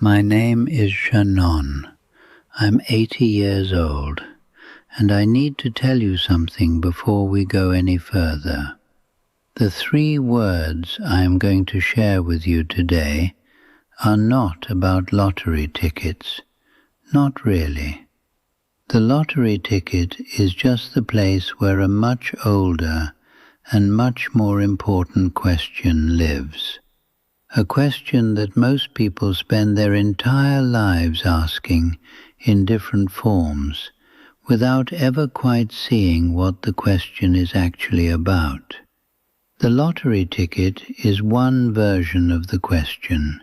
My name is Shannon. I'm 80 years old, and I need to tell you something before we go any further. The 3 words I am going to share with you today are not about lottery tickets. Not really. The lottery ticket is just the place where a much older and much more important question lives. A question that most people spend their entire lives asking in different forms, without ever quite seeing what the question is actually about. The lottery ticket is one version of the question.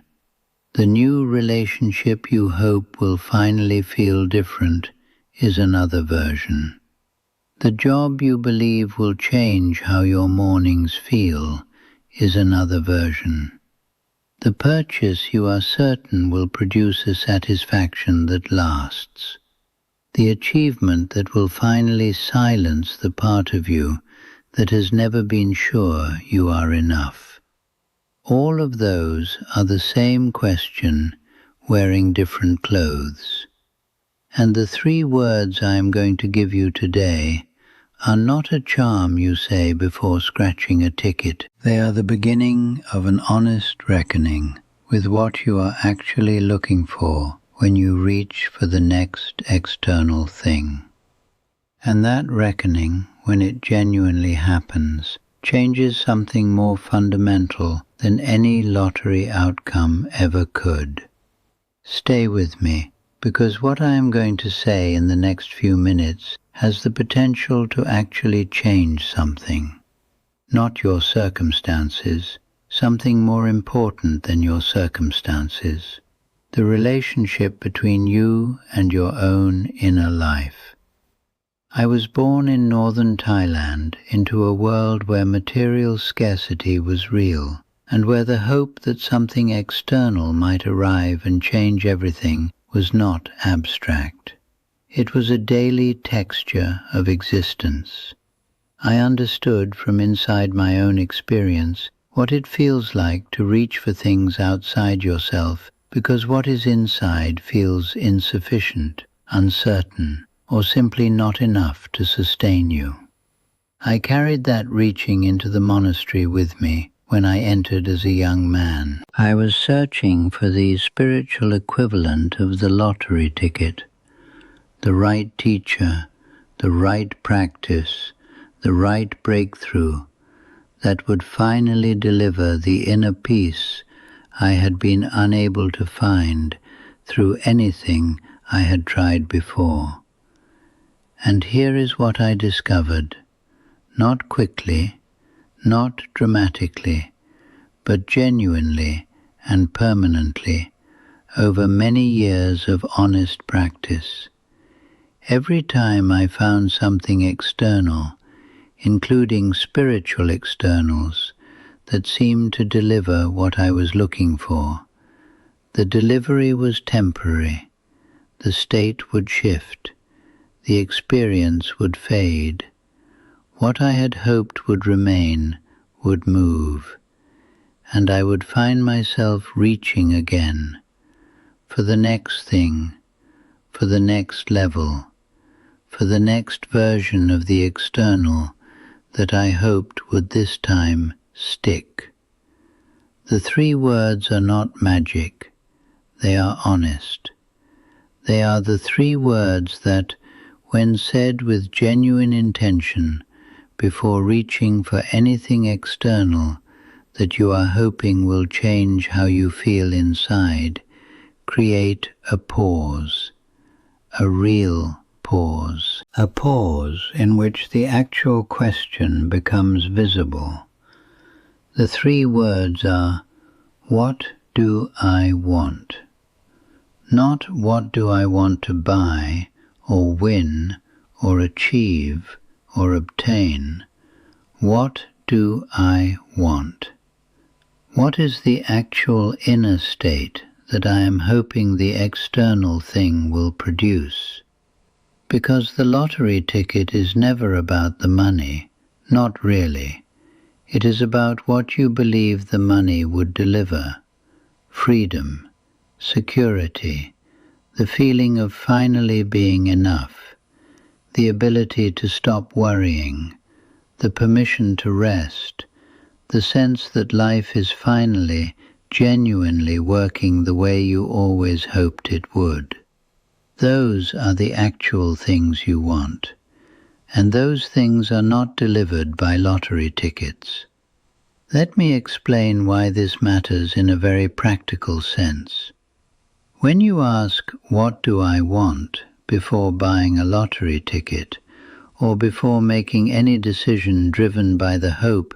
The new relationship you hope will finally feel different is another version. The job you believe will change how your mornings feel is another version. The purchase you are certain will produce a satisfaction that lasts. The achievement that will finally silence the part of you that has never been sure you are enough. All of those are the same question, wearing different clothes. And the 3 words I am going to give you today are not a charm you say before scratching a ticket. They are the beginning of an honest reckoning with what you are actually looking for when you reach for the next external thing. And that reckoning, when it genuinely happens, changes something more fundamental than any lottery outcome ever could. Stay with me, because what I am going to say in the next few minutes has the potential to actually change something. Not your circumstances, something more important than your circumstances. The relationship between you and your own inner life. I was born in northern Thailand into a world where material scarcity was real, and where the hope that something external might arrive and change everything was not abstract. It was a daily texture of existence. I understood from inside my own experience what it feels like to reach for things outside yourself, because what is inside feels insufficient, uncertain, or simply not enough to sustain you. I carried that reaching into the monastery with me when I entered as a young man. I was searching for the spiritual equivalent of the lottery ticket. The right teacher, the right practice, the right breakthrough that would finally deliver the inner peace I had been unable to find through anything I had tried before. And here is what I discovered, not quickly, not dramatically, but genuinely and permanently over many years of honest practice. Every time I found something external, including spiritual externals, that seemed to deliver what I was looking for, the delivery was temporary, the state would shift, the experience would fade. What I had hoped would remain would move, and I would find myself reaching again for the next thing, for the next level, for the next version of the external that I hoped would this time stick. The 3 words are not magic, they are honest. They are the 3 words that, when said with genuine intention, before reaching for anything external that you are hoping will change how you feel inside, create a pause, a real pause. A pause in which the actual question becomes visible. The 3 words are, what do I want? Not what do I want to buy, or win, or achieve, or obtain. What do I want? What is the actual inner state that I am hoping the external thing will produce? Because the lottery ticket is never about the money, not really. It is about what you believe the money would deliver: freedom, security, the feeling of finally being enough, the ability to stop worrying, the permission to rest, the sense that life is finally, genuinely working the way you always hoped it would. Those are the actual things you want, and those things are not delivered by lottery tickets. Let me explain why this matters in a very practical sense. When you ask, "What do I want?" before buying a lottery ticket, or before making any decision driven by the hope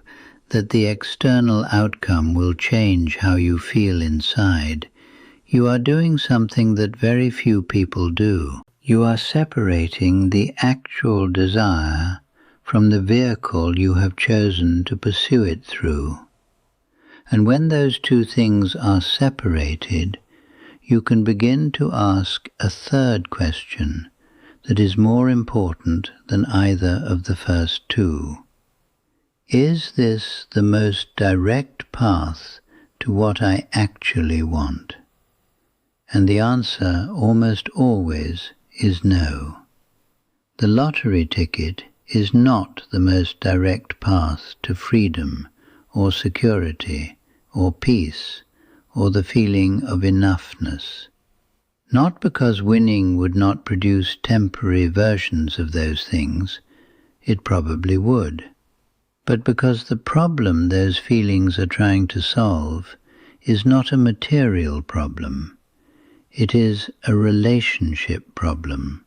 that the external outcome will change how you feel inside, you are doing something that very few people do. You are separating the actual desire from the vehicle you have chosen to pursue it through. And when those two things are separated, you can begin to ask a third question that is more important than either of the first two. Is this the most direct path to what I actually want? And the answer almost always is no. The lottery ticket is not the most direct path to freedom or security or peace or the feeling of enoughness. Not because winning would not produce temporary versions of those things, it probably would, but because the problem those feelings are trying to solve is not a material problem. It is a relationship problem,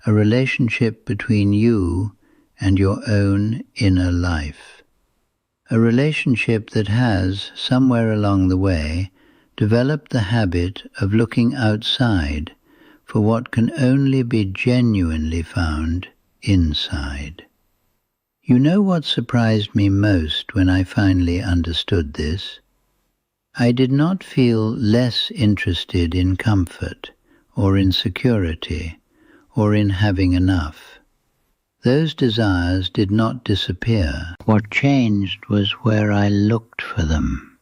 a relationship between you and your own inner life. A relationship that has, somewhere along the way, developed the habit of looking outside for what can only be genuinely found inside. You know what surprised me most when I finally understood this? I did not feel less interested in comfort, or in security, or in having enough. Those desires did not disappear. What changed was where I looked for them.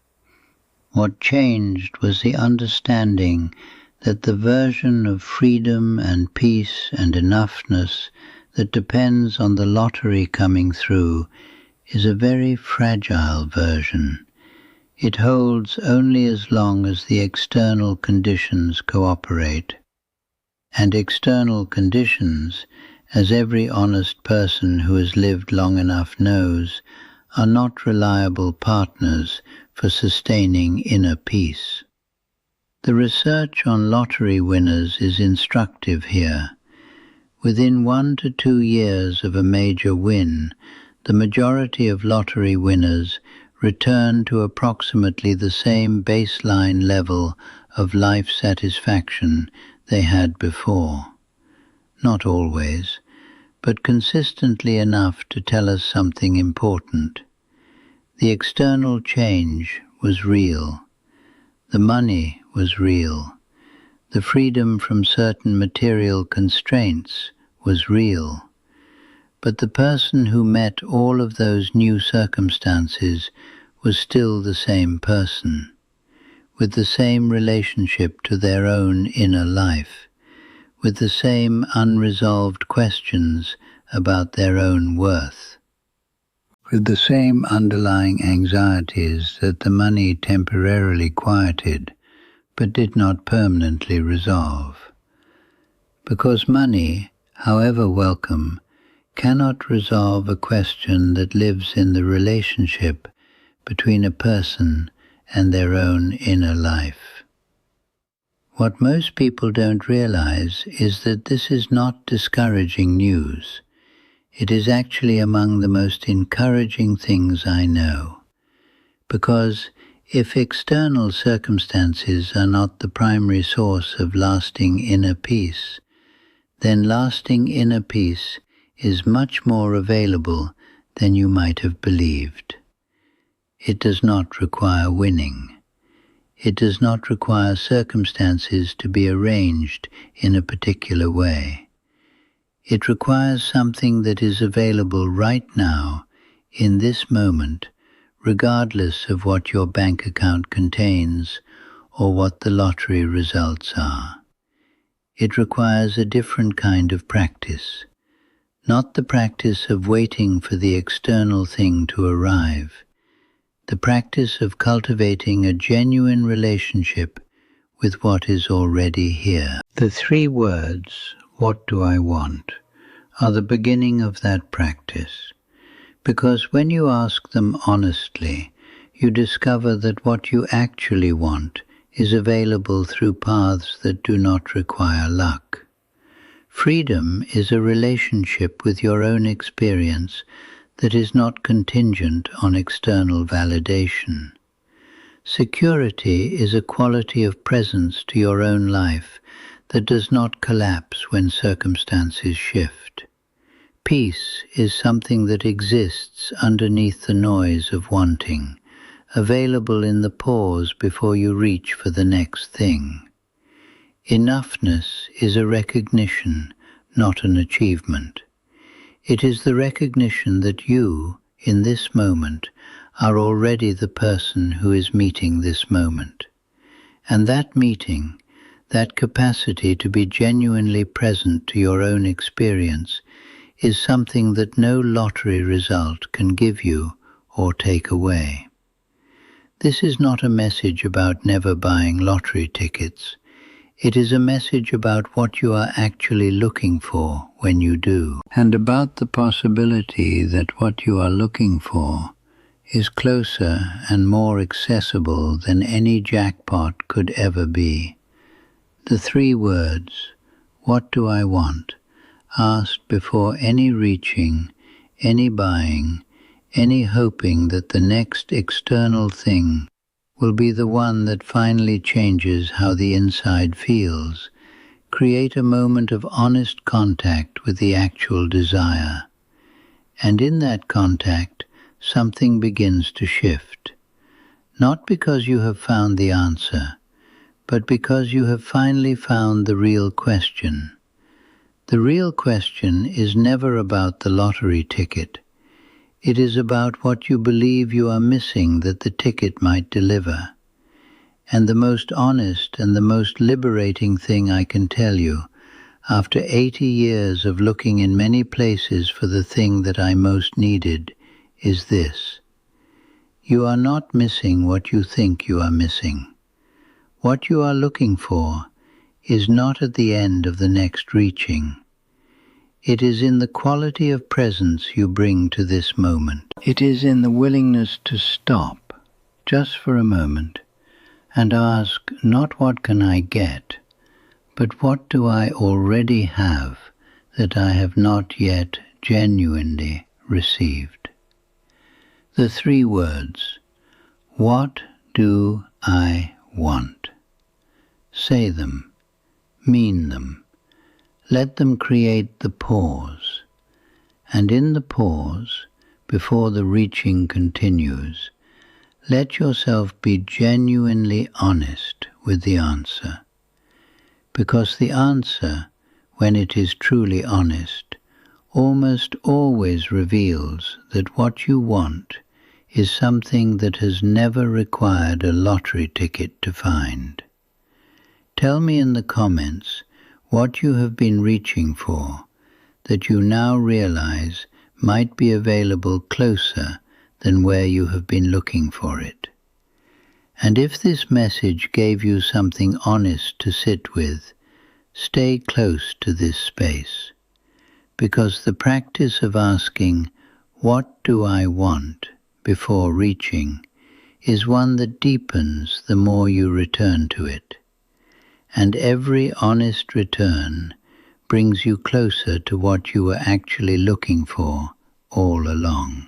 What changed was the understanding that the version of freedom and peace and enoughness that depends on the lottery coming through is a very fragile version. It holds only as long as the external conditions cooperate. And external conditions, as every honest person who has lived long enough knows, are not reliable partners for sustaining inner peace. The research on lottery winners is instructive here. Within 1 to 2 years of a major win, the majority of lottery winners return to approximately the same baseline level of life satisfaction they had before. Not always, but consistently enough to tell us something important. The external change was real. The money was real. The freedom from certain material constraints was real. But the person who met all of those new circumstances was still the same person, with the same relationship to their own inner life, with the same unresolved questions about their own worth, with the same underlying anxieties that the money temporarily quieted, but did not permanently resolve. Because money, however welcome, cannot resolve a question that lives in the relationship between a person and their own inner life. What most people don't realize is that this is not discouraging news. It is actually among the most encouraging things I know, because if external circumstances are not the primary source of lasting inner peace, then lasting inner peace is much more available than you might have believed. It does not require winning. It does not require circumstances to be arranged in a particular way. It requires something that is available right now, in this moment, regardless of what your bank account contains, or what the lottery results are. It requires a different kind of practice, not the practice of waiting for the external thing to arrive, the practice of cultivating a genuine relationship with what is already here. The 3 words, "What do I want?" are the beginning of that practice, because when you ask them honestly, you discover that what you actually want is available through paths that do not require luck. Freedom is a relationship with your own experience that is not contingent on external validation. Security is a quality of presence to your own life that does not collapse when circumstances shift. Peace is something that exists underneath the noise of wanting, available in the pause before you reach for the next thing. Enoughness is a recognition, not an achievement. It is the recognition that you, in this moment, are already the person who is meeting this moment. And that meeting, that capacity to be genuinely present to your own experience, is something that no lottery result can give you or take away. This is not a message about never buying lottery tickets. It is a message about what you are actually looking for when you do, and about the possibility that what you are looking for is closer and more accessible than any jackpot could ever be. The 3 words, "What do I want?" asked before any reaching, any buying, any hoping that the next external thing will be the one that finally changes how the inside feels, create a moment of honest contact with the actual desire. And in that contact, something begins to shift. Not because you have found the answer, but because you have finally found the real question. The real question is never about the lottery ticket. It is about what you believe you are missing that the ticket might deliver. And the most honest and the most liberating thing I can tell you, after 80 years of looking in many places for the thing that I most needed, is this: you are not missing what you think you are missing. What you are looking for is not at the end of the next reaching. It is in the quality of presence you bring to this moment. It is in the willingness to stop, just for a moment, and ask not what can I get, but what do I already have that I have not yet genuinely received. The 3 words, "What do I want?" Say them, mean them. Let them create the pause, and in the pause, before the reaching continues, let yourself be genuinely honest with the answer. Because the answer, when it is truly honest, almost always reveals that what you want is something that has never required a lottery ticket to find. Tell me in the comments what you have been reaching for, that you now realize might be available closer than where you have been looking for it. And if this message gave you something honest to sit with, stay close to this space, because the practice of asking, "What do I want?" before reaching, is one that deepens the more you return to it. And every honest return brings you closer to what you were actually looking for all along.